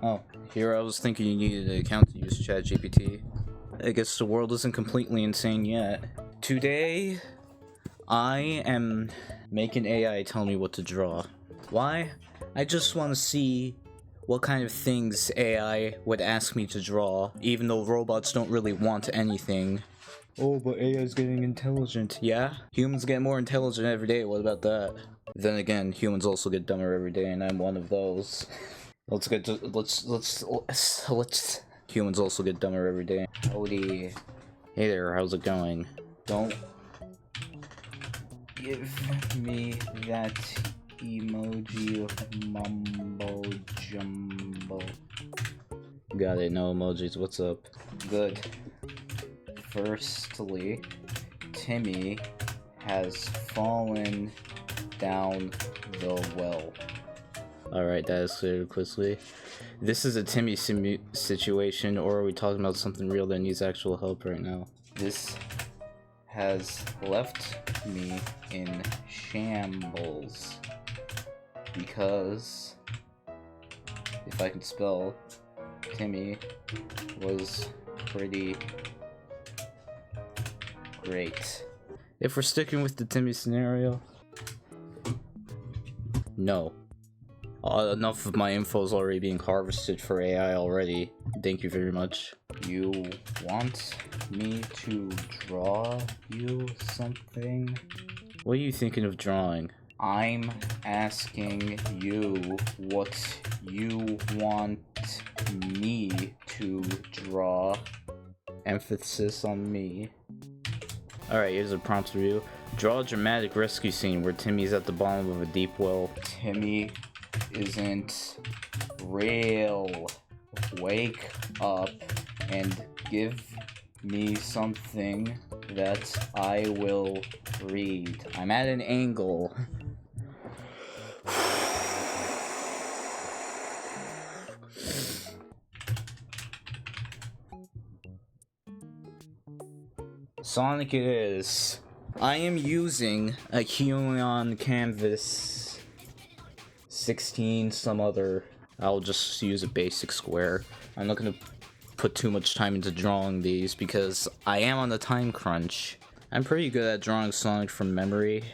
Oh, here I was thinking you needed an account to use ChatGPT. I guess the world isn't completely insane yet. Today, I am making AI tell me what to draw. Why? I just want to see what kind of things AI would ask me to draw, even though robots don't really want anything. Oh, but AI is getting intelligent. Yeah? Humans get more intelligent every day, what about that? Then again, humans also get dumber every day, and I'm one of those. Let's humans also get dumber every day. Howdy. Hey there, how's it going? Don't give me that emoji mumbo jumbo. Got it, no emojis, what's up? Good. Firstly, Timmy has fallen down the well. Alright, that is clear quickly. This is a Timmy situation, or are we talking about something real that needs actual help right now? This has left me in shambles. Because, if I can spell, Timmy was pretty great. If we're sticking with the Timmy scenario, no. Enough of my info is already being harvested for AI already. Thank you very much. You want me to draw you something? What are you thinking of drawing? I'm asking you what you want me to draw. Emphasis on me. Alright, here's a prompt review. Draw a dramatic rescue scene where Timmy's at the bottom of a deep well. Timmy isn't real. Wake up and give me something that I will read. I'm at an angle. Sonic it is. I am using a Human Canvas 16 some other. I'll just use a basic square. I'm not gonna put too much time into drawing these because I am on a time crunch. I'm pretty good at drawing Sonic from memory.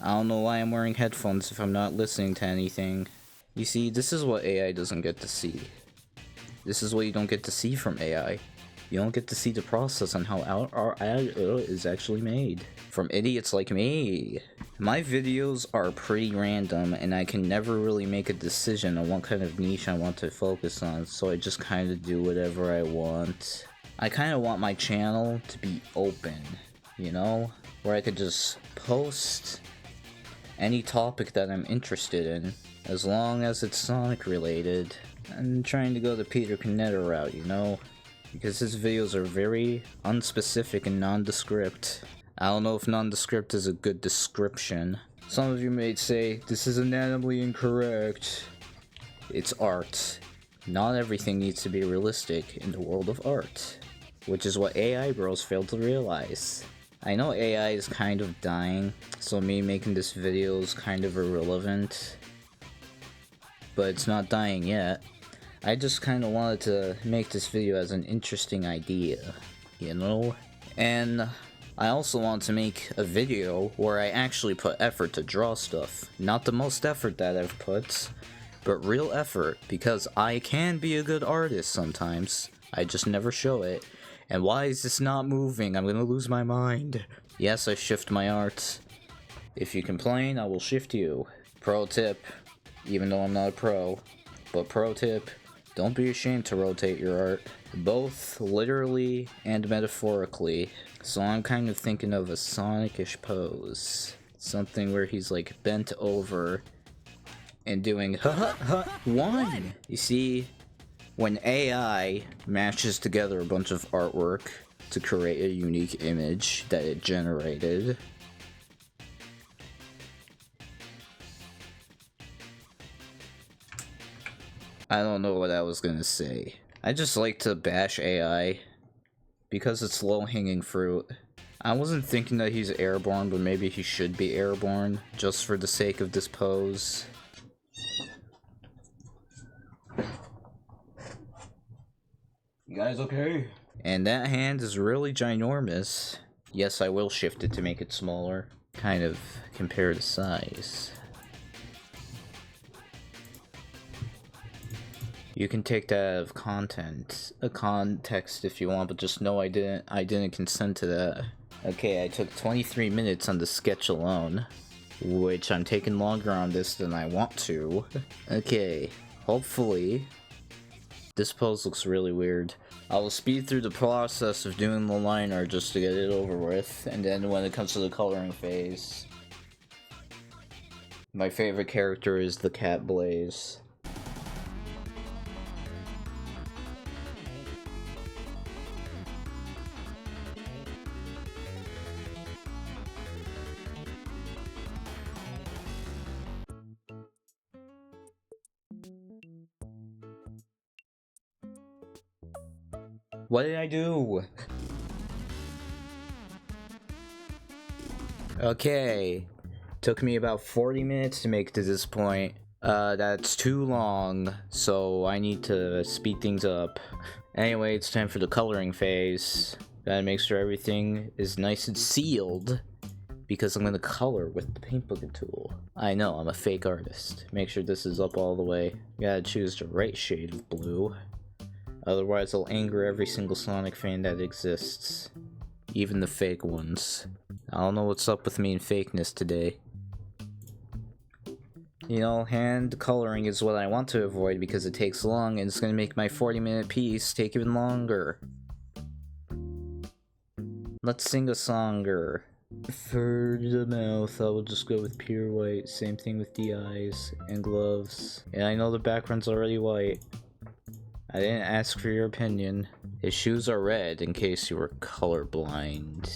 I don't know why I'm wearing headphones if I'm not listening to anything. You see, this is what AI doesn't get to see. This is what you don't get to see from AI. You don't get to see the process on how our AI is actually made. From idiots like me. My videos are pretty random and I can never really make a decision on what kind of niche I want to focus on, so I just kind of do whatever I want. I kind of want my channel to be open, you know? Where I could just post any topic that I'm interested in, as long as it's Sonic related. I'm trying to go the Peter Canetta route, you know? Because his videos are very unspecific and nondescript. I don't know if nondescript is a good description. Some of you may say, this is anatomically incorrect. It's art. Not everything needs to be realistic in the world of art. Which is what AI bros fail to realize. I know AI is kind of dying, so me making this video is kind of irrelevant. But it's not dying yet. I just kind of wanted to make this video as an interesting idea, you know? And I also want to make a video where I actually put effort to draw stuff. Not the most effort that I've put, but real effort, because I can be a good artist sometimes. I just never show it. And why is this not moving? I'm gonna lose my mind. Yes, I shift my art. If you complain, I will shift you. Pro tip, even though I'm not a pro, but pro tip, don't be ashamed to rotate your art, both literally and metaphorically. So I'm kind of thinking of a Sonic-ish pose. Something where he's like bent over and doing one. You see, when AI mashes together a bunch of artwork to create a unique image that it generated, I don't know what I was gonna say. I just like to bash AI because it's low-hanging fruit. I wasn't thinking that he's airborne, but maybe he should be airborne just for the sake of this pose. guys okay? And that hand is really ginormous. Yes, I will shift it to make it smaller. Kind of compare the size. You can take that out of context if you want, but just know I didn't consent to that. Okay, I took 23 minutes on the sketch alone, which I'm taking longer on this than I want to. Okay, hopefully this pose looks really weird. I will speed through the process of doing the liner just to get it over with, and then when it comes to the coloring phase, my favorite character is the cat Blaze. What did I do? Okay. Took me about 40 minutes to make it to this point. That's too long, so I need to speed things up. Anyway, it's time for the coloring phase. Gotta make sure everything is nice and sealed, because I'm gonna color with the paint bucket tool. I know, I'm a fake artist. Make sure this is up all the way. Gotta choose the right shade of blue. Otherwise, I'll anger every single Sonic fan that exists. Even the fake ones. I don't know what's up with me and fakeness today. You know, hand coloring is what I want to avoid because it takes long and it's gonna make my 40-minute piece take even longer. Let's sing a songer. For the mouth, I will just go with pure white. Same thing with the eyes and gloves. And I know the background's already white. I didn't ask for your opinion. His shoes are red, in case you were colorblind.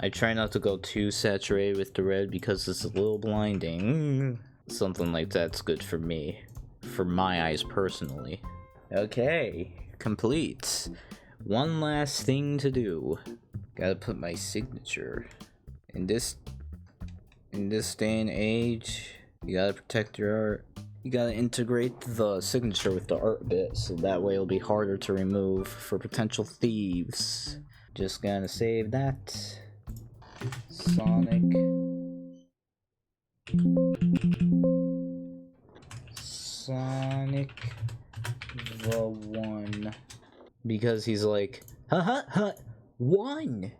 I try not to go too saturated with the red because it's a little blinding. Something like that's good for me. For my eyes personally. Okay, complete. One last thing to do. Gotta put my signature. In this day and age, you gotta protect your art. You gotta integrate the signature with the art bit, so that way it'll be harder to remove for potential thieves. Just gonna save that. Sonic the One. Because he's like, one!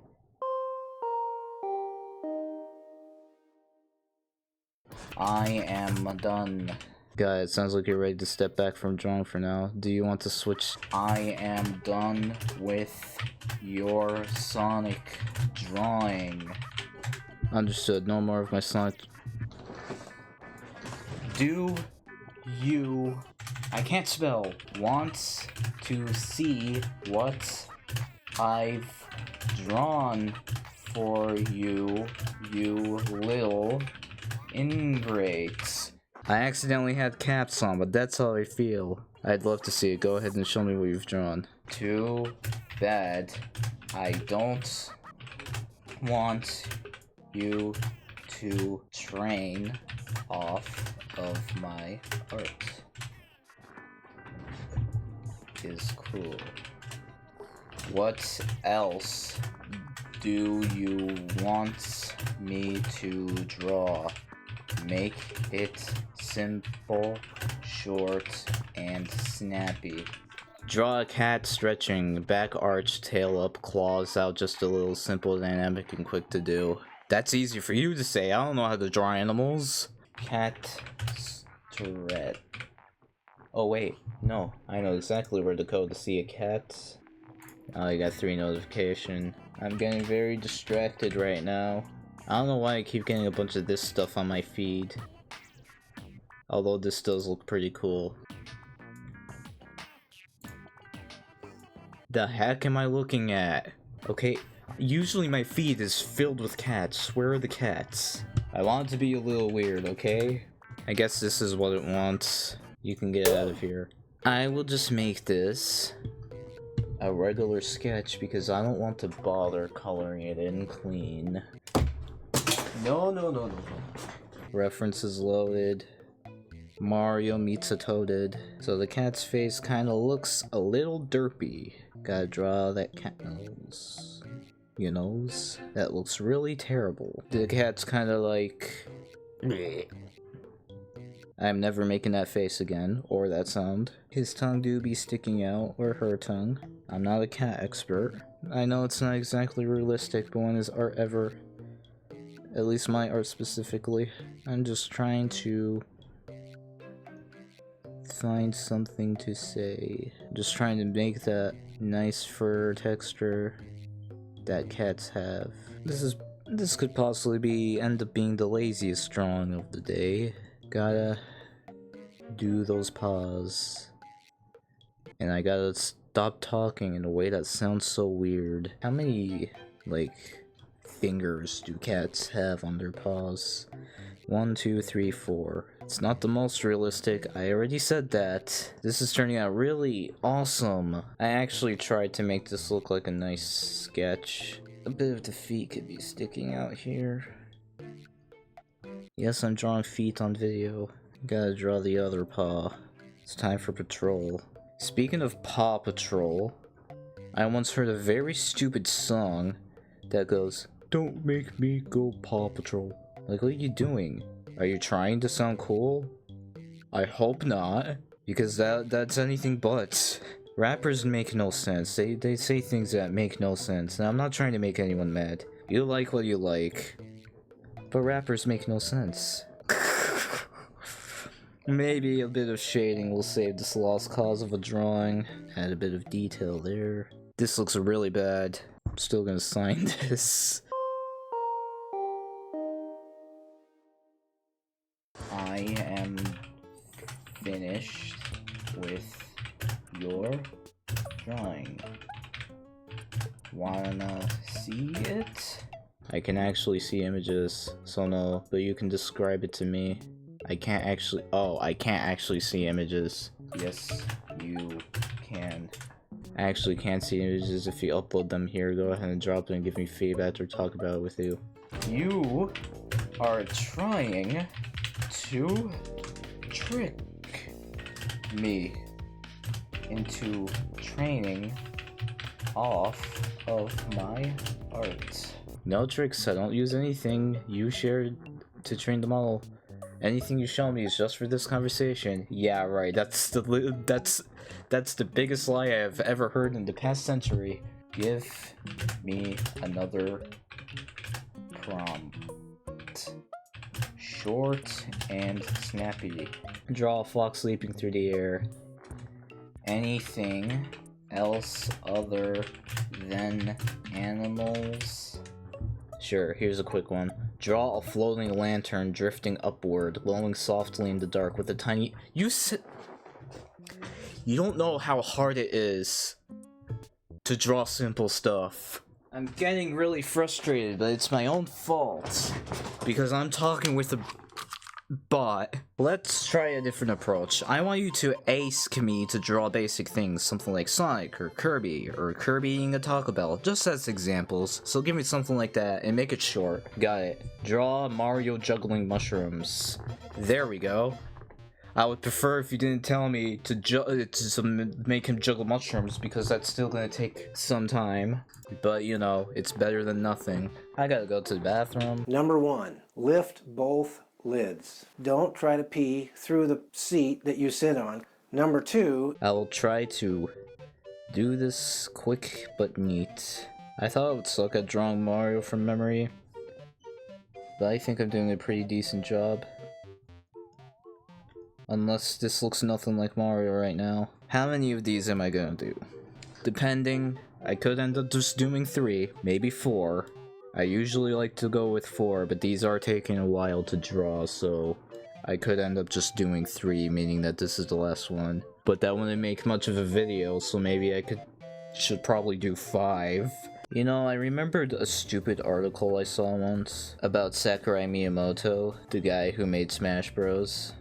I am done. Guys, sounds like you're ready to step back from drawing for now. Do you want to switch? I am done with your Sonic drawing. Understood. No more of my Sonic. Do you... I can't spell. Want to see what I've drawn for you, you little ingrates. I accidentally had caps on, but that's how I feel. I'd love to see it. Go ahead and show me what you've drawn. Too bad. I don't want you to train off of my art. Is cool. What else do you want me to draw? Make it simple, short, and snappy. Draw a cat stretching, back arch, tail up, claws out, just a little simple, dynamic, and quick to do. That's easy for you to say. I don't know how to draw animals. Cat stretch. Oh wait, no. I know exactly where to go to see a cat. Oh, you got 3 notification. I'm getting very distracted right now. I don't know why I keep getting a bunch of this stuff on my feed. Although this does look pretty cool. The heck am I looking at? Okay, usually my feed is filled with cats. Where are the cats? I want it to be a little weird, okay? I guess this is what it wants. You can get out of here. I will just make this a regular sketch because I don't want to bother coloring it in clean. No. References loaded. Mario meets a toaded. So the cat's face kind of looks a little derpy. Gotta draw that cat nose. Your nose? That looks really terrible. The cat's kind of like... Bleh. I'm never making that face again, or that sound. His tongue do be sticking out, or her tongue. I'm not a cat expert. I know it's not exactly realistic, but when is art ever? At least my art specifically. I'm just trying to find something to say. Just trying to make that nice fur texture that cats have. This could possibly end up being the laziest drawing of the day. Gotta do those paws. And I gotta stop talking in a way that sounds so weird. How many, like, fingers do cats have on their paws? 1, 2, 3, 4. It's not the most realistic, I already said that. This is turning out really awesome. I actually tried to make this look like a nice sketch. A bit of the feet could be sticking out here. Yes, I'm drawing feet on video. Gotta draw the other paw. It's time for patrol. Speaking of Paw Patrol, I once heard a very stupid song that goes, "Don't make me go Paw Patrol." Like, what are you doing? Are you trying to sound cool? I hope not, because that's anything but. Rappers make no sense. They say things that make no sense. Now, I'm not trying to make anyone mad. You like what you like. But rappers make no sense. Maybe a bit of shading will save this lost cause of a drawing. Add a bit of detail there. This looks really bad. I'm still gonna sign this. I am finished with your drawing. Wanna see it? I can actually see images, so no, but you can describe it to me. I can't actually see images. Yes, you can. I actually can't see images if you upload them here. Go ahead and drop it and give me feedback or talk about it with you. You are trying to trick me into training off of my art. No tricks, I don't use anything you shared to train the model. Anything you show me is just for this conversation. Yeah, right, that's the biggest lie I've ever heard in the past century. Give me another prompt. Short and snappy. Draw a flock sleeping through the air. Anything else other than animals? Sure, here's a quick one. Draw a floating lantern drifting upward, glowing softly in the dark with a tiny... You don't know how hard it is to draw simple stuff. I'm getting really frustrated, but it's my own fault. Because I'm talking with a bot. Let's try a different approach. I want you to ask me to draw basic things, something like Sonic or Kirby eating a Taco Bell, just as examples. So give me something like that and make it short. Got it. Draw Mario juggling mushrooms. There we go. I would prefer if you didn't tell me to make him juggle mushrooms, because that's still gonna take some time. But you know, it's better than nothing. I gotta go to the bathroom. Number 1, lift both lids. Don't try to pee through the seat that you sit on. Number 2, I will try to do this quick but neat. I thought I would suck at drawing Mario from memory, but I think I'm doing a pretty decent job. Unless this looks nothing like Mario right now. How many of these am I gonna do? Depending, I could end up just doing 3, maybe 4. I usually like to go with 4, but these are taking a while to draw, so I could end up just doing 3, meaning that this is the last one. But that wouldn't make much of a video, so maybe I should probably do 5. You know, I remembered a stupid article I saw once about Sakurai Miyamoto, the guy who made Smash Bros.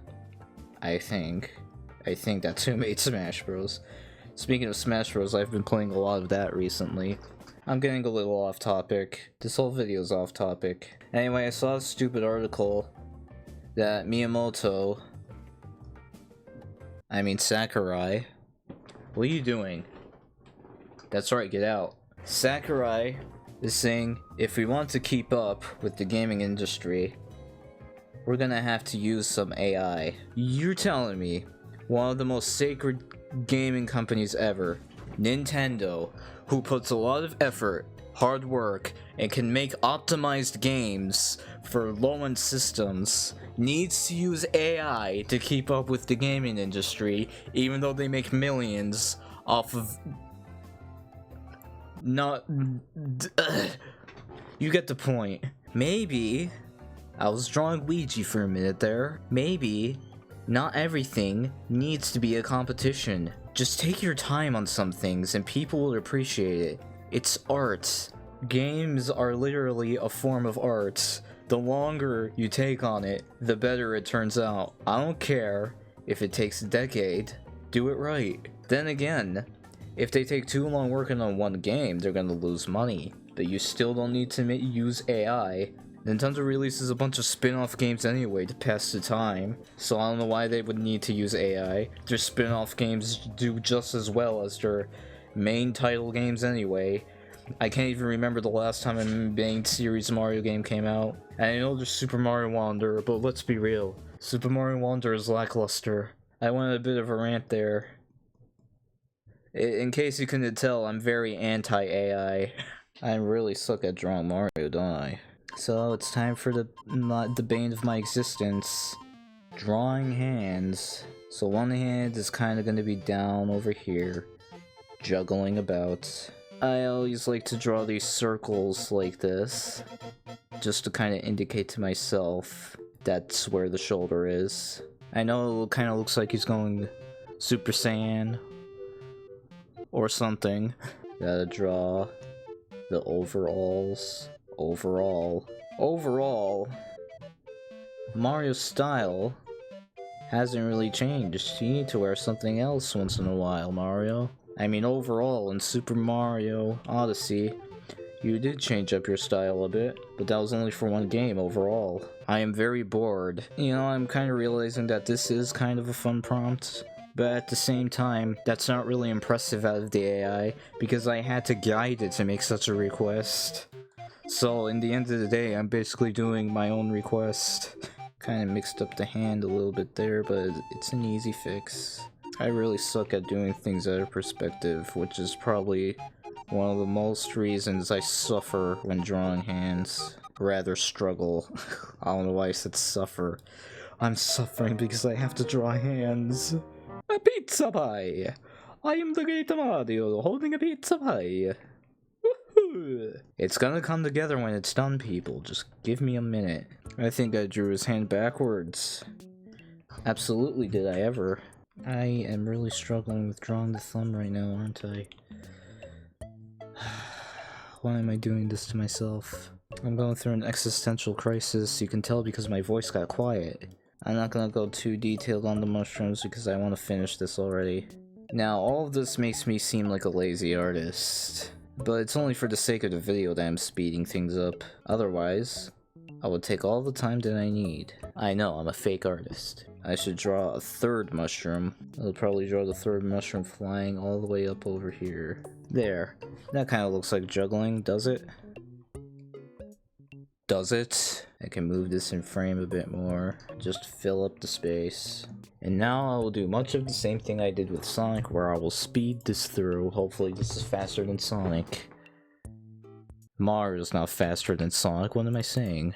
I think that's who made Smash Bros. Speaking of Smash Bros, I've been playing a lot of that recently. I'm getting a little off topic. This whole video's off topic. Anyway, I saw a stupid article that Miyamoto I mean Sakurai. What are you doing? That's right, get out. Sakurai is saying if we want to keep up with the gaming industry, we're gonna have to use some AI. You're telling me one of the most sacred gaming companies ever, Nintendo, who puts a lot of effort, hard work, and can make optimized games for low-end systems, needs to use AI to keep up with the gaming industry, even though they make millions off of you get the point. Maybe I was drawing Ouija for a minute there. Maybe not everything needs to be a competition. Just take your time on some things and people will appreciate it. It's art. Games are literally a form of art. The longer you take on it, the better it turns out. I don't care if it takes a decade. Do it right. Then again, if they take too long working on one game, they're gonna lose money. But you still don't need to use AI. Nintendo releases a bunch of spin-off games anyway to pass the time, so I don't know why they would need to use AI. Their spin-off games do just as well as their main title games anyway. I can't even remember the last time a main series Mario game came out. And I know there's Super Mario Wonder, but let's be real. Super Mario Wonder is lackluster. I went on a bit of a rant there. In case you couldn't tell, I'm very anti-AI. I really suck at drawing Mario, don't I? So it's time for the bane of my existence. Drawing hands. So one hand is kind of going to be down over here, juggling about. I always like to draw these circles like this, just to kind of indicate to myself that's where the shoulder is. I know it kind of looks like he's going Super Saiyan or something. Gotta draw the overalls. Overall, Mario's style hasn't really changed. You need to wear something else once in a while, Mario. I mean, overall, in Super Mario Odyssey, you did change up your style a bit, but that was only for one game overall. I am very bored. You know, I'm kind of realizing that this is kind of a fun prompt, but at the same time, that's not really impressive out of the AI, because I had to guide it to make such a request. So, in the end of the day, I'm basically doing my own request. Kind of mixed up the hand a little bit there, but it's an easy fix. I really suck at doing things out of perspective, which is probably one of the most reasons I suffer when drawing hands. Rather struggle. I don't know why I said suffer. I'm suffering because I have to draw hands. A pizza pie! I am the great Mario holding a pizza pie. It's gonna come together when it's done, people. Just give me a minute. I think I drew his hand backwards. Absolutely did I ever. I am really struggling with drawing the thumb right now, aren't I? Why am I doing this to myself? I'm going through an existential crisis. You can tell because my voice got quiet. I'm not gonna go too detailed on the mushrooms because I want to finish this already. Now, all of this makes me seem like a lazy artist. But it's only for the sake of the video that I'm speeding things up. Otherwise, I would take all the time that I need. I know, I'm a fake artist. I should draw a third mushroom. I'll probably draw the third mushroom flying all the way up over here. There. That kind of looks like juggling, does it? Does it? I can move this in frame a bit more. Just fill up the space. And now I will do much of the same thing I did with Sonic, where I will speed this through. Hopefully this is faster than Sonic. Mario's not faster than Sonic, what am I saying?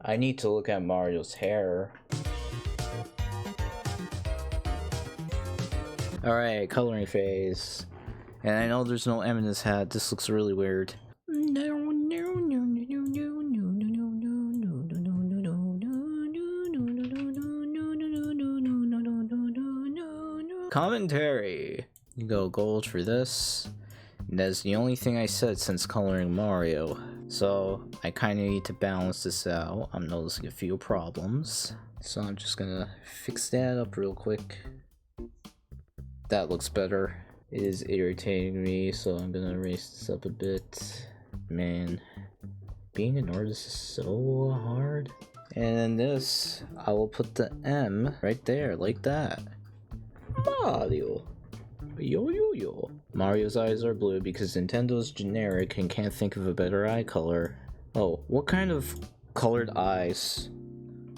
I need to look at Mario's hair. Alright, coloring phase. And I know there's no M in his hat, this looks really weird. Commentary! You go gold for this. And that's the only thing I said since coloring Mario. So, I kinda need to balance this out. I'm noticing a few problems. So I'm just gonna fix that up real quick. That looks better. It is irritating me, so I'm gonna erase this up a bit. Man, being an artist is so hard. And in this, I will put the M right there, like that. Mario. Yo yo yo. Mario's eyes are blue because Nintendo's generic and can't think of a better eye color. Oh, what kind of colored eyes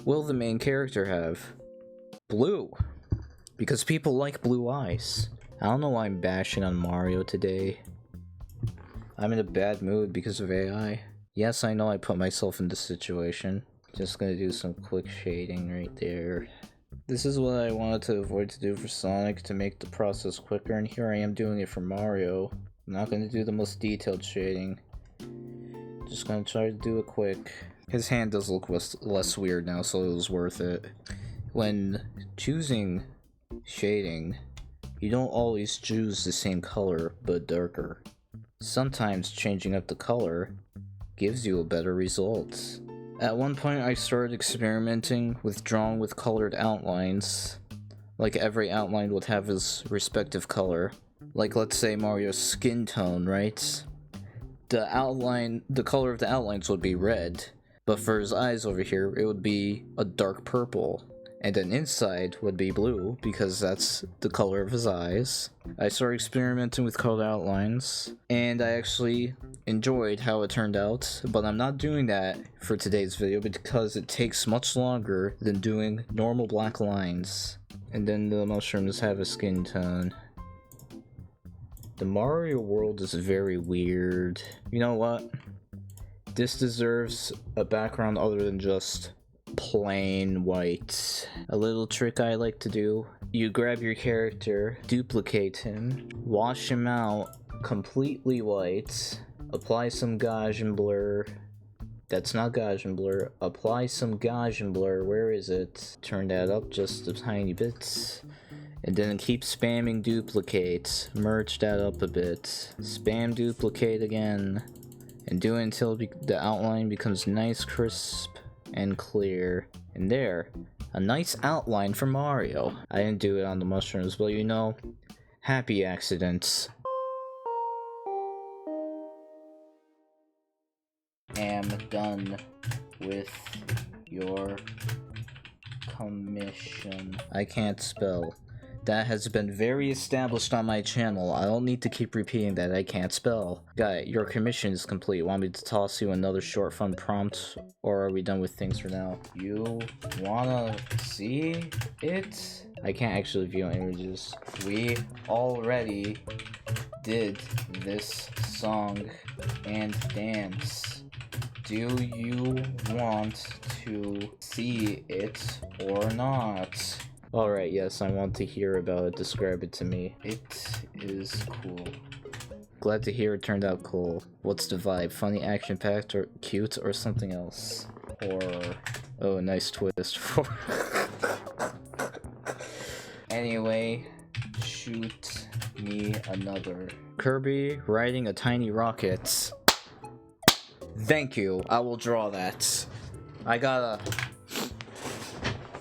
will the main character have? Blue. Because people like blue eyes. I don't know why I'm bashing on Mario today. I'm in a bad mood because of AI. Yes, I know I put myself in this situation. Just gonna do some quick shading right there. This is what I wanted to avoid to do for Sonic to make the process quicker, and here I am doing it for Mario. I'm not gonna do the most detailed shading. Just gonna try to do it quick. His hand does look less weird now, so it was worth it. When choosing shading, you don't always choose the same color, but darker. Sometimes changing up the color gives you a better result. At one point I started experimenting with drawing with colored outlines. Like every outline would have its respective color. Like let's say Mario's skin tone, right? The color of the outlines would be red, but for his eyes over here it would be a dark purple. And then inside would be blue, because that's the color of his eyes. I started experimenting with colored outlines, and I actually enjoyed how it turned out, but I'm not doing that for today's video because it takes much longer than doing normal black lines. And then the mushrooms have a skin tone. The Mario world is very weird. You know what? This deserves a background other than just plain white. A little trick I like to do: you grab your character, duplicate him, wash him out completely white, apply some Gaussian blur. That's not Gaussian blur. Apply some Gaussian blur. Where is it? Turn that up just a tiny bit. And then keep spamming duplicate. Merge that up a bit. Spam duplicate again. And do it until the outline becomes nice, crisp, and clear. And there, a nice outline for Mario. I didn't do it on the mushrooms, but you know, happy accidents. Am done with your commission. I can't spell. That has been very established on my channel. I don't need to keep repeating that I can't spell. Guy, your commission is complete. Want me to toss you another short fun prompt? Or are we done with things for now? You wanna see it? I can't actually view images. We already did this song and dance. Do you want to see it or not? Alright, yes, I want to hear about it. Describe it to me. It is cool. Glad to hear it turned out cool. What's the vibe? Funny, action-packed, or cute, or something else? Or... oh, nice twist. Anyway, shoot me another. Kirby riding a tiny rocket. Thank you, I will draw that. I gotta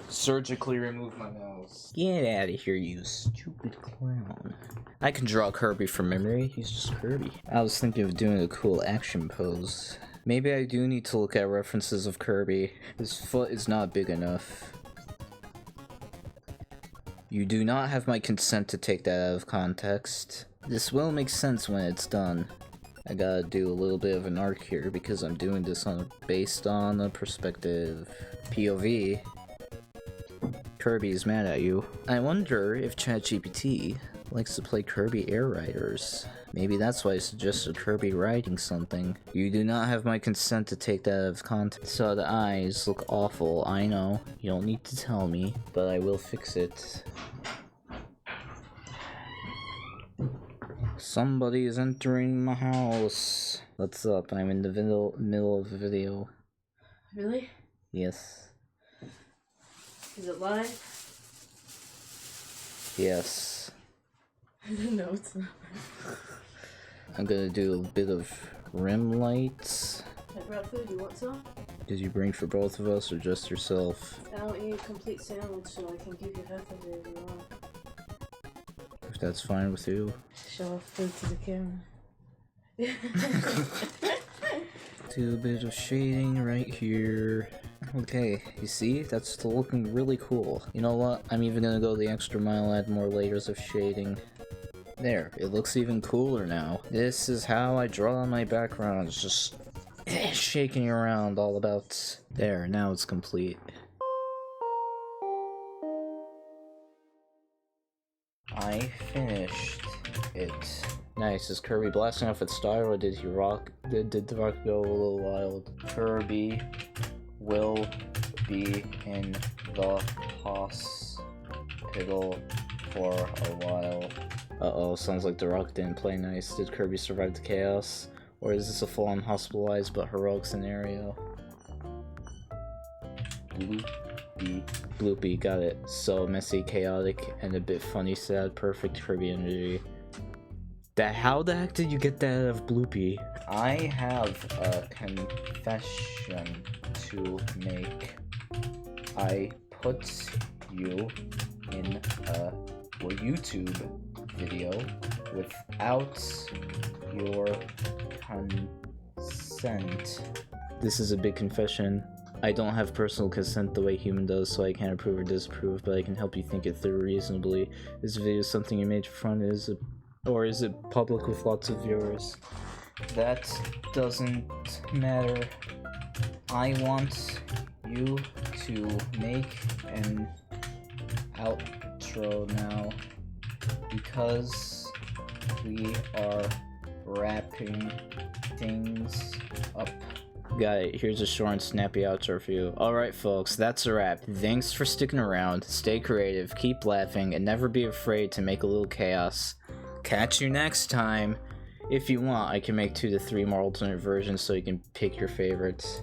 surgically remove my nose. Get out of here, you stupid clown. I can draw Kirby from memory. He's just Kirby. I was thinking of doing a cool action pose. Maybe I do need to look at references of Kirby. His foot is not big enough. You do not have my consent to take that out of context. This will make sense when it's done. I gotta do a little bit of an arc here because I'm doing this based on a perspective. POV. Kirby is mad at you. I wonder if ChatGPT likes to play Kirby Air Riders. Maybe that's why I suggested Kirby riding something. You do not have my consent to take that out of context. So the eyes look awful, I know. You don't need to tell me, but I will fix it. Somebody is entering my house. What's up? I'm in the middle of the video. Really? Yes. Is it live? Yes. No, it's not. I'm gonna do a bit of rim lights. I brought food. You want some? Did you bring for both of us or just yourself? I don't eat a complete sandwich, so I can give you half of it if you want. If that's fine with you. Show off food to the camera. Do a bit of shading right here. Okay, you see? That's still looking really cool. You know what? I'm even gonna go the extra mile, add more layers of shading. There, it looks even cooler now. This is how I draw my backgrounds, just shaking around all about. There, now it's complete. I finished it. Nice. Is Kirby blasting off its style, or did he rock? Did the rock go a little wild? Kirby will be in the hospital for a while. Uh-oh, sounds like the rock didn't play nice. Did Kirby survive the chaos? Or is this a full-on hospitalized but heroic scenario? Bloopy, got it. So messy, chaotic, and a bit funny, sad, perfect Kirby energy. How the heck did you get that out of Bloopy? I have a confession to make. I put you in a YouTube video without your consent. This is a big confession. I don't have personal consent the way human does, so I can't approve or disapprove, but I can help you think it through reasonably. This video is something you made for fun, or is it public with lots of viewers? That doesn't matter. I want you to make an outro now, because we are wrapping things up. Got it. Here's a short and snappy outro for you. Alright folks, that's a wrap. Thanks for sticking around. Stay creative, keep laughing, and never be afraid to make a little chaos. Catch you next time. If you want, I can make 2 to 3 more alternate versions so you can pick your favorites.